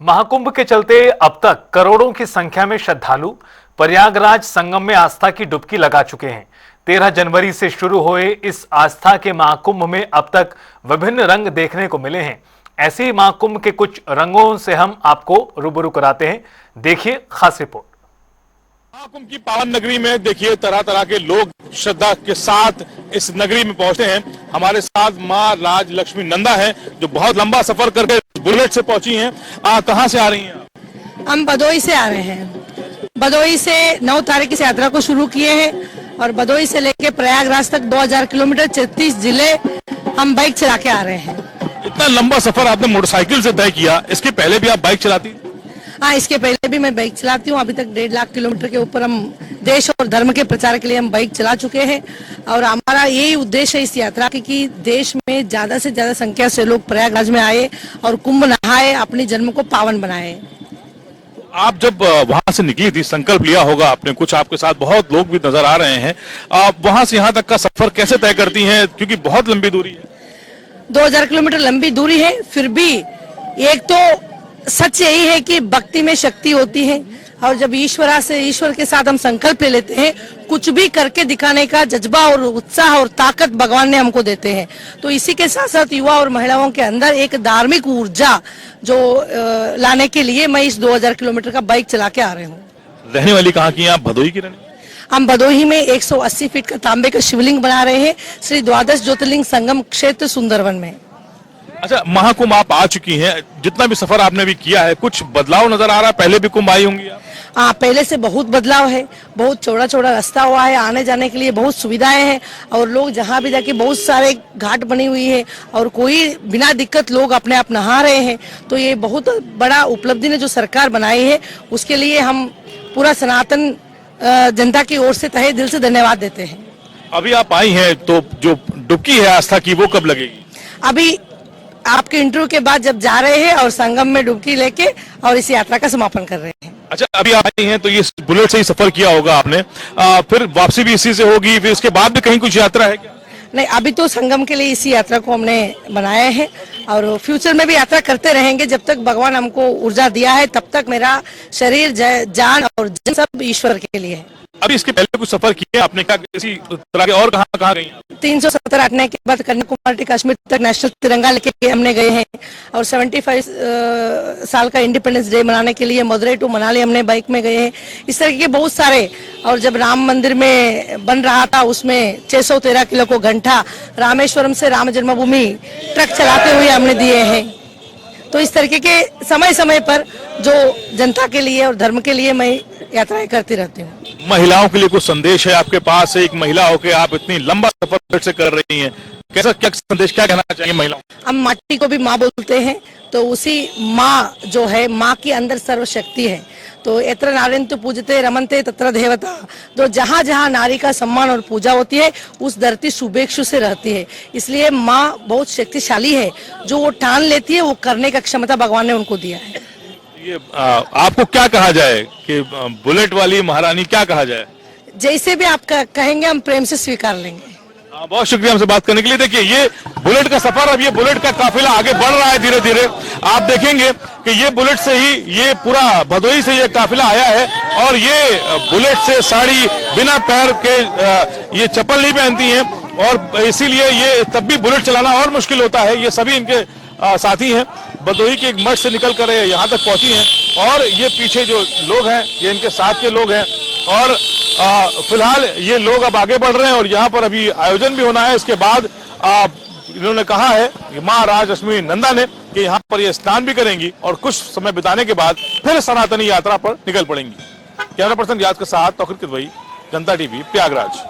महाकुंभ के चलते अब तक करोड़ों की संख्या में श्रद्धालु प्रयागराज संगम में आस्था की डुबकी लगा चुके हैं। 13 जनवरी से शुरू हुए इस आस्था के महाकुंभ में अब तक विभिन्न रंग देखने को मिले हैं। ऐसे ही महाकुंभ के कुछ रंगों से हम आपको रूबरू कराते हैं। देखिए खास रिपोर्ट। महाकुंभ की पावन नगरी में देखिए तरह तरह के लोग श्रद्धा के साथ इस नगरी में पहुंचते हैं। हमारे साथ माँ राज लक्ष्मी नंदा है जो बहुत लंबा सफर करके बुलेट से पहुंची हैं। कहाँ से आ रही हैं? हम भदोही से आ रहे हैं। भदोही से 9 तारीख से यात्रा को शुरू किए हैं और भदोही से लेके प्रयागराज तक 2000 किलोमीटर 33 जिले हम बाइक चला के आ रहे हैं। इतना लंबा सफर आपने मोटरसाइकिल से तय किया, इसके पहले भी आप बाइक चलाती? हाँ, इसके पहले भी मैं बाइक चलाती हूँ। अभी तक 1.5 लाख किलोमीटर के ऊपर हम देश और धर्म के प्रचार के लिए हम बाइक चला चुके हैं और हमारा यही उद्देश्य है इस यात्रा की कि देश में ज्यादा से ज्यादा संख्या से लोग प्रयागराज में आए और कुंभ नहाए, अपने जन्म को पावन बनाए। आप जब वहां से निकली थी, संकल्प लिया होगा आपने, कुछ आपके साथ बहुत लोग भी नजर आ रहे हैं। आप वहां से यहाँ तक का सफर कैसे तय करती हैं, क्योंकि बहुत लंबी दूरी है? 2000 किलोमीटर लंबी दूरी है, फिर भी एक तो सच यही है कि भक्ति में शक्ति होती है और जब ईश्वर के साथ हम संकल्प ले लेते हैं, कुछ भी करके दिखाने का जज्बा और उत्साह और ताकत भगवान ने हमको देते हैं। तो इसी के साथ साथ युवा और महिलाओं के अंदर एक धार्मिक ऊर्जा जो लाने के लिए मैं इस 2000 किलोमीटर का बाइक चला के आ रही हूँ। रहने वाली कहाँ की हैं आप? भदोही की रहने? हम भदोही में 180 फीट का तांबे का शिवलिंग बना रहे हैं श्री द्वादश ज्योतिर्लिंग संगम क्षेत्र सुंदरवन में। अच्छा, महाकुंभ आप आ चुकी हैं, जितना भी सफर आपने भी किया है, कुछ बदलाव नजर आ रहा है? पहले भी कुंभ आई होंगी आप? हाँ, पहले से बहुत बदलाव है। बहुत चौड़ा चौड़ा रास्ता हुआ है, आने जाने के लिए बहुत सुविधाएं हैं और लोग जहाँ भी जाके बहुत सारे घाट बनी हुई है और कोई बिना दिक्कत लोग अपने आप नहा रहे हैं। तो ये बहुत बड़ा उपलब्धि ने जो सरकार बनाई है उसके लिए हम पूरा सनातन जनता की ओर से तहे दिल से धन्यवाद देते हैं। अभी आप आई हैं तो जो डुबकी है आस्था की वो कब लगेगी? अभी आपके इंटरव्यू के बाद जब जा रहे हैं और संगम में डुबकी लेके और इस यात्रा का समापन कर रहे हैं। अच्छा, अभी आप आई हैं तो ये बुलेट से ही सफर किया होगा आपने, फिर वापसी भी इसी से होगी, फिर इसके बाद भी कहीं कुछ यात्रा है क्या? नहीं, अभी तो संगम के लिए इसी यात्रा को हमने बनाया है और फ्यूचर में भी यात्रा करते रहेंगे। जब तक भगवान हमको ऊर्जा दिया है तब तक मेरा शरीर, जान और जन सब ईश्वर के लिए है। अभी इसके पहले कुछ सफर किए आपने क्या, इसी तरह के और कहाँ गई? 370 हटने के बाद कन्याकुमारी कश्मीर तक नेशनल तिरंगा लेके हमने गए हैं और 75 साल का इंडिपेंडेंस डे मनाने के लिए मदुरई टू मनाली हमने बाइक में गए हैं। इस तरह के बहुत सारे, और जब राम मंदिर में बन रहा था उसमें 613 किलो को घंटा रामेश्वरम से राम जन्मभूमि ट्रक चलाते हुए हमने दिए हैं। तो इस तरीके के समय समय पर जो जनता के लिए और धर्म के लिए मैं यात्राएं करती रहती हूँ। महिलाओं के लिए कुछ संदेश है आपके पास? एक महिला होकर आप इतनी लंबा सफर से कर रही हैं, कैसा क्या संदेश, क्या कहना चाहिए महिलाओं? हम माटी को भी माँ बोलते हैं, तो उसी माँ जो है, माँ के अंदर सर्वशक्ति है। तो यत्र नार्यन्तु पूजते रमन्ते तत्र देवता। तो जहाँ जहाँ नारी का सम्मान और पूजा होती है उस धरती शुभेक्षु से रहती है। इसलिए माँ बहुत शक्तिशाली है, जो वो ठान लेती है वो करने का क्षमता भगवान ने उनको दिया है। ये आपको क्या कहा जाए कि बुलेट वाली महारानी, क्या कहा जाए? जैसे भी आप कहेंगे हम प्रेम से स्वीकार लेंगे। बहुत शुक्रिया हमसे बात करने के लिए। देखिए, ये बुलेट का सफर, अब ये बुलेट का काफिला आगे बढ़ रहा है धीरे धीरे। आप देखेंगे कि ये बुलेट से ही, ये पूरा भदोही से ये काफिला आया है और ये बुलेट से साड़ी, बिना पैर के ये चप्पल नहीं पहनती हैं और इसीलिए ये तब भी बुलेट चलाना और मुश्किल होता है। ये सभी इनके साथी हैं, भदोही के एक मठ से निकल कर यहाँ तक पहुंची हैं और ये पीछे जो लोग हैं ये इनके साथ के लोग हैं और फिलहाल ये लोग अब आगे बढ़ रहे हैं और यहाँ पर अभी आयोजन भी होना है। इसके बाद इन्होंने कहा है कि माँ राज लक्ष्मी नंदा ने कि यहाँ पर ये स्नान भी करेंगी और कुछ समय बिताने के बाद फिर सनातनी यात्रा पर निकल पड़ेंगी। कैमरा पर्सन याद के साथ तौकीर किदवई, जनता टीवी, प्रयागराज।